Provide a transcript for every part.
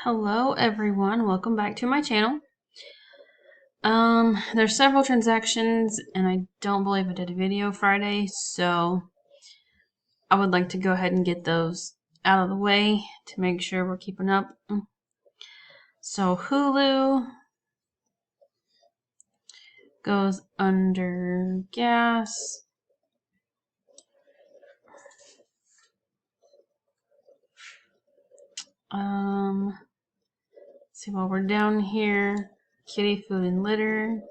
Hello everyone, welcome back to my channel. There's several transactions and I don't believe I did a video Friday, so I would like to go ahead and get those out of the way to make sure we're keeping up. So Hulu goes under gas. See, while we're down here, kitty food and litter,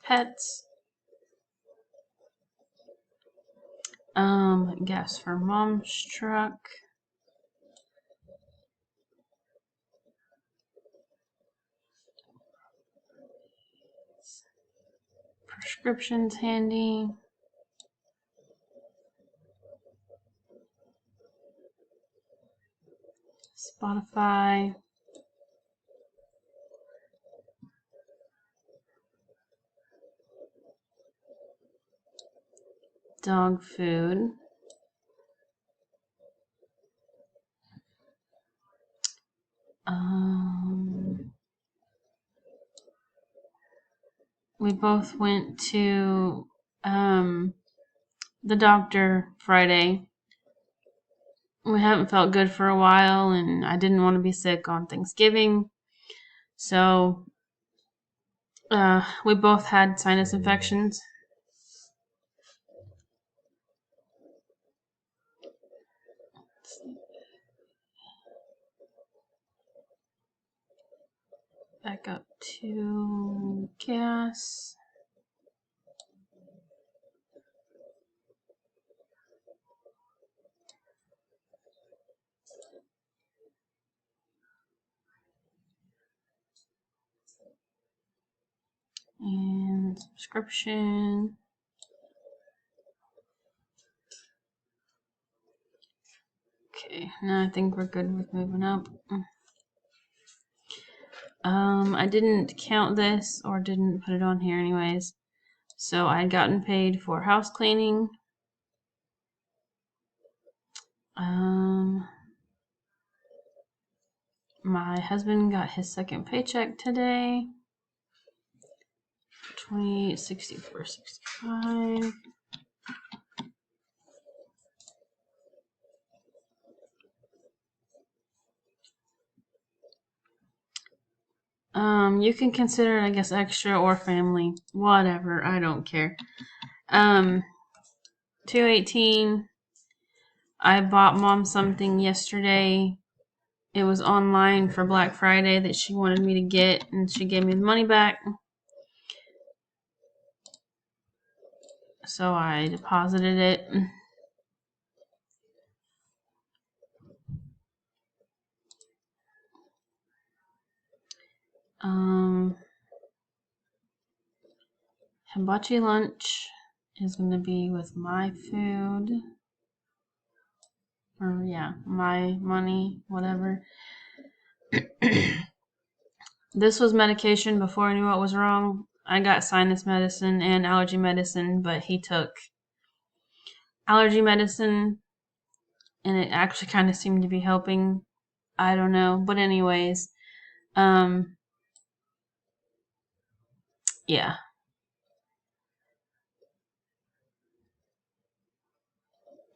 pets. Gas for mom's truck. Prescriptions handy. Spotify. Dog food. We both went to the doctor Friday. We haven't felt good for a while, and I didn't want to be sick on Thanksgiving. So we both had sinus infections. Back up to gas. And subscription. Okay, now I think we're good with moving up. I didn't count this or didn't put it on here anyways. So I'd gotten paid for house cleaning. My husband got his second paycheck today. 64.65. You can consider it, I guess, extra or family. Whatever, I don't care. 218. I bought mom something yesterday. It was online for Black Friday that she wanted me to get, and she gave me the money back. So I deposited it. Hibachi lunch is going to be with my food. Or, yeah, my money, whatever. This was medication before I knew what was wrong. I got sinus medicine and allergy medicine, but he took allergy medicine, and it actually kind of seemed to be helping. I don't know. But anyways, yeah.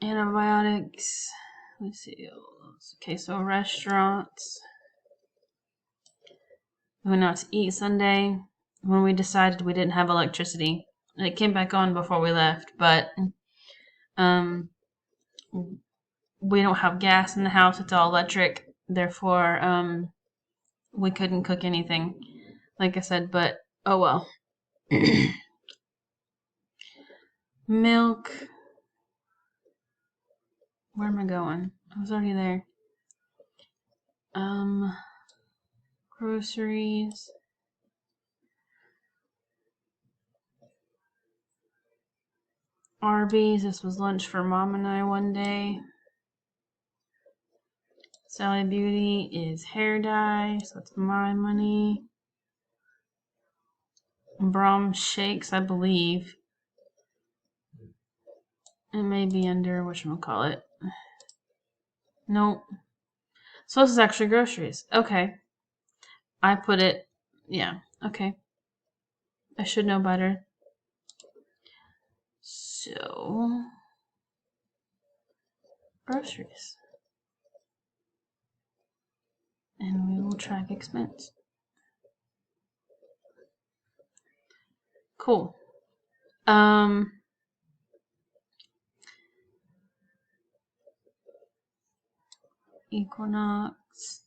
Antibiotics. Let's see. Okay, so restaurants. We went out to eat Sunday when we decided we didn't have electricity. It came back on before we left, but we don't have gas in the house. It's all electric. Therefore, we couldn't cook anything, like I said, but oh well. Milk. Where am I going? I was already there. Groceries. Arby's. This was lunch for Mom and I one day. Sally Beauty is hair dye, so that's my money. Brahms Shakes, I believe. It may be under whatchamacallit. Nope. So this is actually groceries. Okay. I put it, yeah, okay. I should know better. So, groceries. And we will track expense. Cool. Equinox.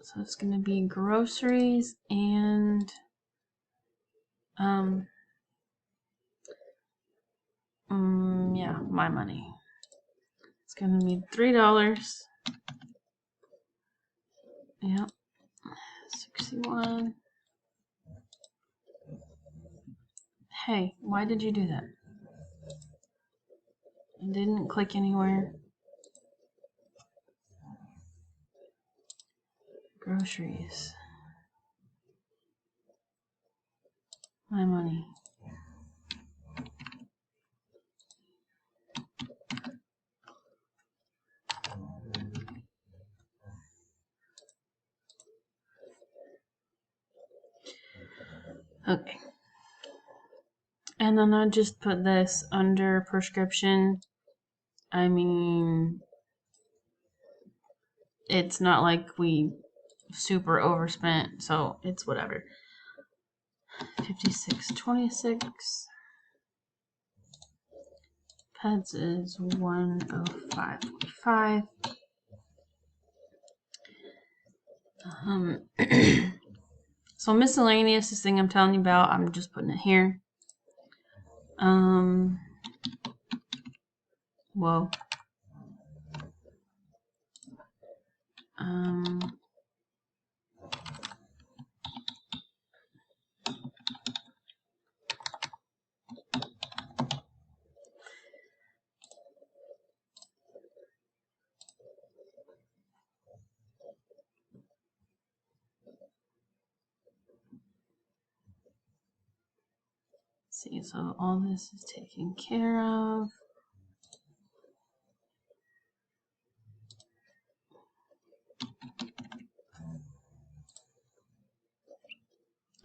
So it's gonna be groceries and yeah, my money. It's gonna be $3. Yep. 61. Hey, why did you do that? It didn't click anywhere. Groceries. My money. Okay. And then I just put this under prescription. I mean, it's not like we super overspent, so it's whatever. 56.26. Pets is 105.45. So miscellaneous, this thing I'm telling you about, I'm just putting it here. Whoa. See, so all this is taken care of.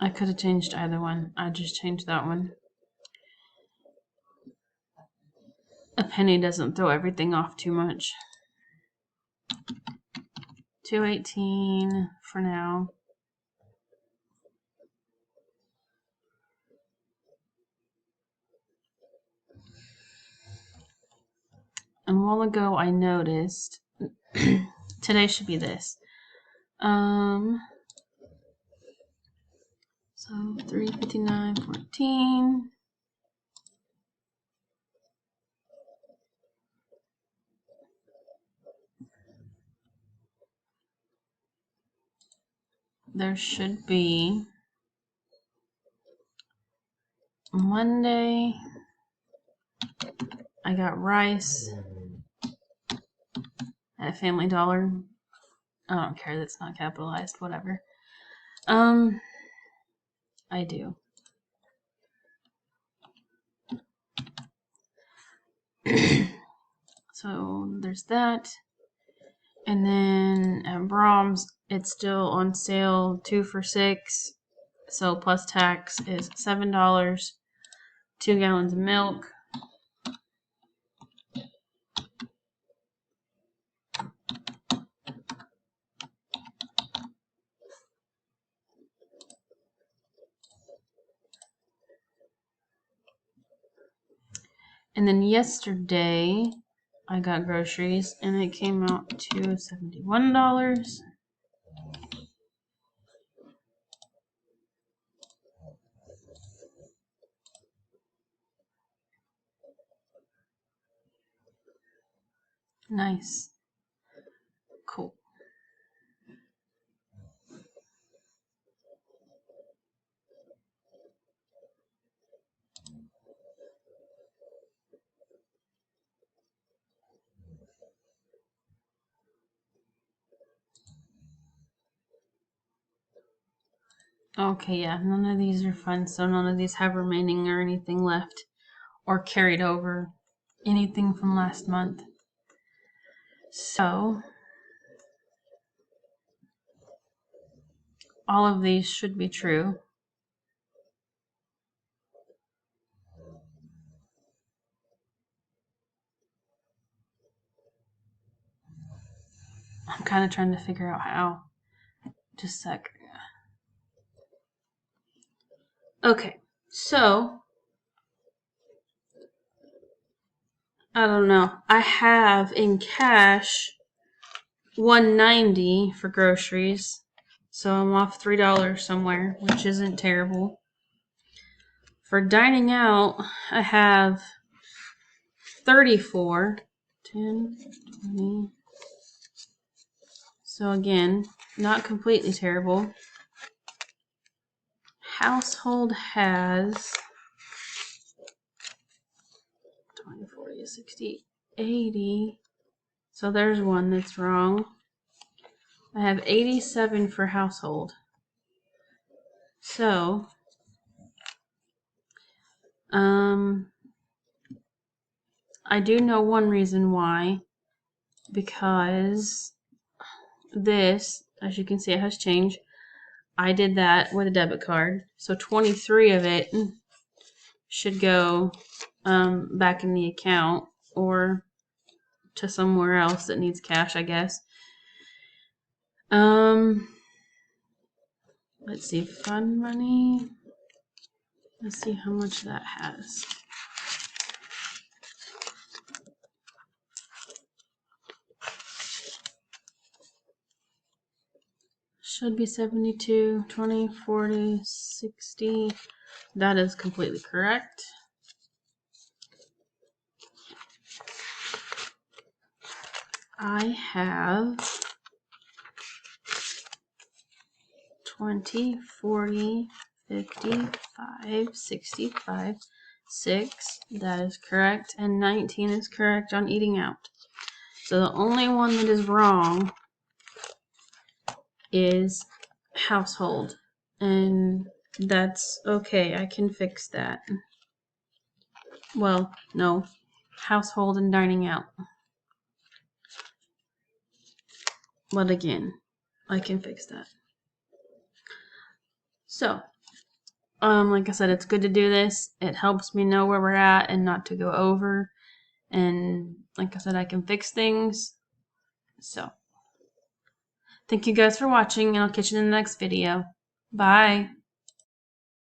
I could have changed either one. I just changed that one. A penny doesn't throw everything off too much. 218 for now. And a while ago I noticed today should be this. So 359.14. There should be Monday. I got rice at Family Dollar. I don't care, that's not capitalized, whatever. I do. So there's that. And then at Brahms, it's still on sale 2 for $6. So plus tax is $7. 2 gallons of milk. And then yesterday, I got groceries and it came out to $71. Nice. Cool. Okay, yeah, none of these are fun, so none of these have remaining or anything left. or carried over anything from last month. So all of these should be true. I'm kind of trying to figure out how. Just a sec. Okay, so I don't know. I have in cash $190 for groceries, so I'm off $3 somewhere, which isn't terrible. For dining out, I have 34, 10, 20. So again, not completely terrible. Household has 20, 40, 60, 80. So there's one that's wrong. I have 87 for household. So, I do know one reason why. Because this, as you can see, it has changed. I did that with a debit card. So 23 of it should go back in the account or to somewhere else that needs cash, I guess. Let's see, fund money. Let's see how much that has. Should be 72, 20, 40, 60. That is completely correct. I have 20, 40, 55, 65, 6. That is correct. And 19 is correct on eating out. So the only one that is wrong is household. And that's okay. I can fix that. Well, no. Household and dining out. But again, I can fix that. So, like I said, it's good to do this. It helps me know where we're at and not to go over. And like I said, I can fix things. So, thank you guys for watching, and I'll catch you in the next video. Bye.